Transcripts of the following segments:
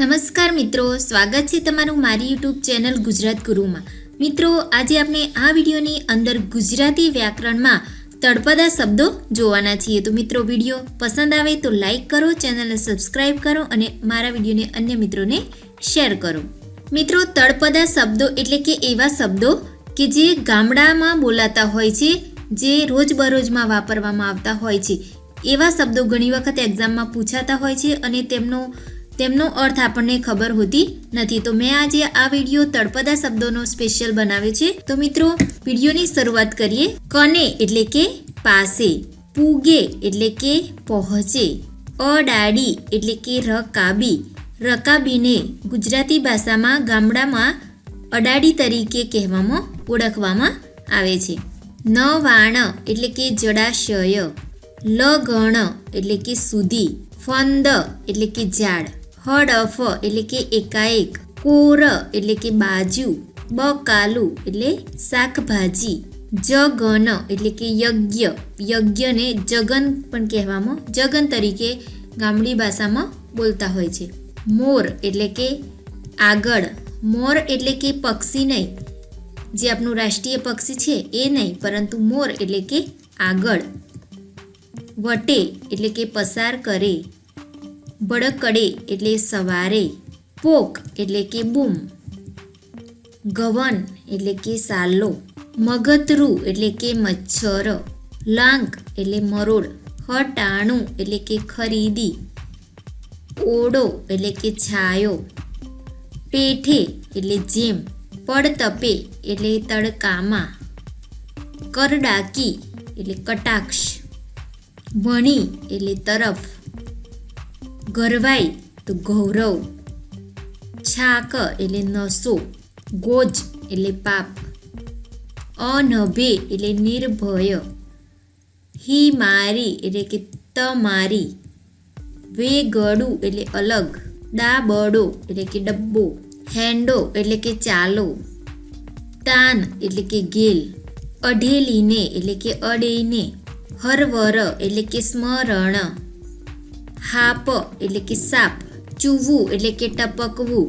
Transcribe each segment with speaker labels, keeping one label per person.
Speaker 1: નમસ્કાર મિત્રો, સ્વાગત છે તમારું મારી યુટ્યુબ ચેનલ ગુજરાત ગુરુમાં. મિત્રો, આજે આપણે આ વિડીયોની અંદર ગુજરાતી વ્યાકરણમાં તળપદા શબ્દો જોવાના છીએ. તો મિત્રો, વિડીયો પસંદ આવે તો લાઈક કરો, ચેનલને સબસ્ક્રાઈબ કરો અને મારા વિડીયોને અન્ય મિત્રોને શેર કરો. મિત્રો, તળપદા શબ્દો એટલે કે એવા શબ્દો કે જે ગામડામાં બોલાતા હોય છે, જે રોજબરોજમાં વાપરવામાં આવતા હોય છે. એવા શબ્દો ઘણી વખત એક્ઝામમાં પૂછાતા હોય છે અને તેમનો અર્થ આપણને ખબર હોતી નથી. તો મેં આજે આ વિડીયો તળપદા શબ્દોનો સ્પેશિયલ બનાવ્યો છે. તો મિત્રો, વિડીયોની શરૂઆત કરીએ. કને એટલે કે પાસે, પૂગે એટલે કે પહોંચે, અડાડી એટલે કે રકાબી. રકાબીને ગુજરાતી ભાષામાં ગામડામાં અડાડી તરીકે ઓળખવામાં આવે છે. નવાણ એટલે કે જળાશય, લગણ એટલે કે સુધી, ફંદ એટલે કે ઝાડ, હડફ એટલે કે એકાએક, કોર એટલે કે બાજુ, બકાલુ એટલે શાકભાજી, જગન એટલે કે યજ્ઞ. યજ્ઞને જગન પણ જગન તરીકે ગામડી ભાષામાં બોલતા હોય છે. મોર એટલે કે આગળ. મોર એટલે કે પક્ષી નહીં, જે આપણું રાષ્ટ્રીય પક્ષી છે એ નહીં, પરંતુ મોર એટલે કે આગળ. વટે એટલે કે પસાર કરે, બળકડે એટલે સવારે, પોક એટલે કે બૂમ, ગવન એટલે કે સાલો, મગતરું એટલે કે મચ્છર, લાંક એટલે મરોડ, હટાણું એટલે કે ખરીદી, ઓડો એટલે કે છાયો, પેઠે એટલે જેમ, પડતપે એટલે તડકામાં, કરડાકી એટલે કટાક્ષ, વણી એટલે તરફ, ગરવાઈ તો ગૌરવ, છાક એટલે નસો, ગોજ એટલે પાપ, અનભે એટલે નિર્ભય, હી મારી એટલે કે તમારી, વેગડું એટલે અલગ, દાબડો એટલે કે ડબ્બો, હેંડો એટલે કે ચાલો, તાન એટલે કે ગેલ, અઢેલીને એટલે કે અડેને, હરવર એટલે કે સ્મરણ, હાપ એટલે કે સાપ, ચૂવું એટલે કે ટપકવું,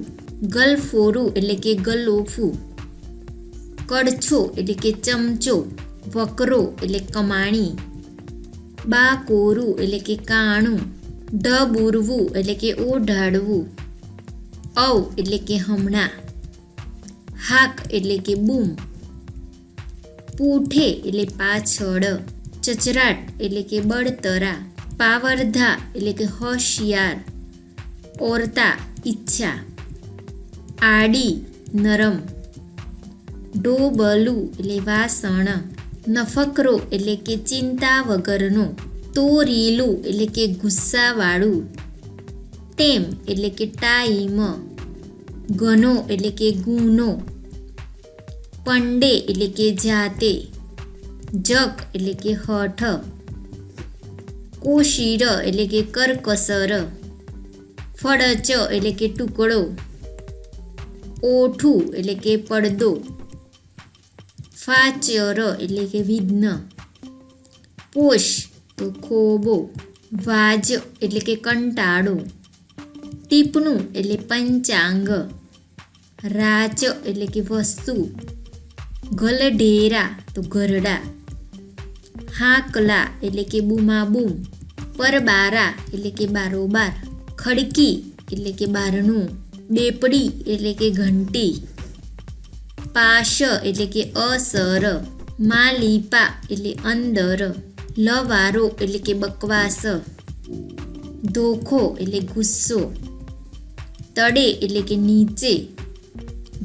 Speaker 1: ગલફોરું એટલે કે ગલોફું, કડછો એટલે કે ચમચો, વકરો એટલે કમાણી, બાકોરું એટલે કે કાણું, ઢબુરવું એટલે કે ઓઢાડવું, અવ એટલે કે હમણાં, હાક એટલે કે બૂમ, પૂઠે એટલે પાછળ, ચચરાટ એટલે કે બળતરા, પાવરધા એટલે કે હોશિયાર, ઓરતા ઈચ્છા, આડી નરમ, ડોબલું એટલે વાસણ, નફકરો એટલે કે ચિંતા વગરનો, તોરીલું એટલે કે ગુસ્સાવાળું, ટેમ એટલે કે ટાઈમ, ગનો એટલે કે ગુનો, પંડે એટલે કે જાતે, જક એટલે કે હઠ, કોશીર એટલે કે કરકસર, ફળચ એટલે કે ટુકડો, ઓઠું એટલે કે પડદો, ફાચર એટલે કે વિઘ્ન, પોષ તો ખોબો, વાજ એટલે કે કંટાળો, ટીપણું એટલે પંચાંગ, રાચ એટલે કે વસ્તુ, ગલઢેરા તો ગરડા, હાકલા એટલે કે બૂમાબૂમ, પરબારા એટલે કે બારોબાર, ખડકી એટલે કે બારણું, બેપડી એટલે કે ઘંટી, પાશ એટલે કે અસર, માલીપા એટલે અંદર, લવારો એટલે કે બકવાસ, ધોખો એટલે ગુસ્સો, તળે એટલે કે નીચે,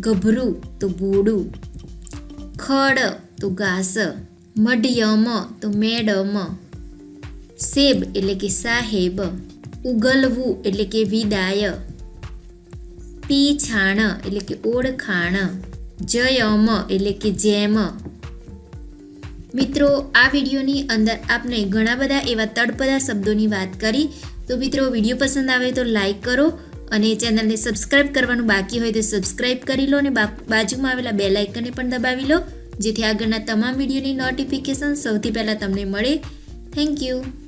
Speaker 1: ગભરું તો બોડું, ખડ તો ઘાસ, મઢયમ તો મેડમ, સેબ એટલે કે સાહેબ, ઉગલવું એટલે કે વિદાય, પીછાણ એટલે કે ઓળખાણ, જયમ એટલે કે જેમ. મિત્રો, આ વિડીયોની અંદર આપણે ઘણા બધા એવા તળપદા શબ્દોની વાત કરી. તો મિત્રો, વિડીયો પસંદ આવે તો લાઈક કરો અને ચેનલને સબસ્ક્રાઈબ કરવાનું બાકી હોય તો સબસ્ક્રાઈબ કરી લો અને બાજુમાં આવેલા બેલ આઇકનને પણ દબાવી લો, જેથી આગળના તમામ વિડીયોની નોટિફિકેશન સૌથી પહેલાં તમને મળે. Thank you.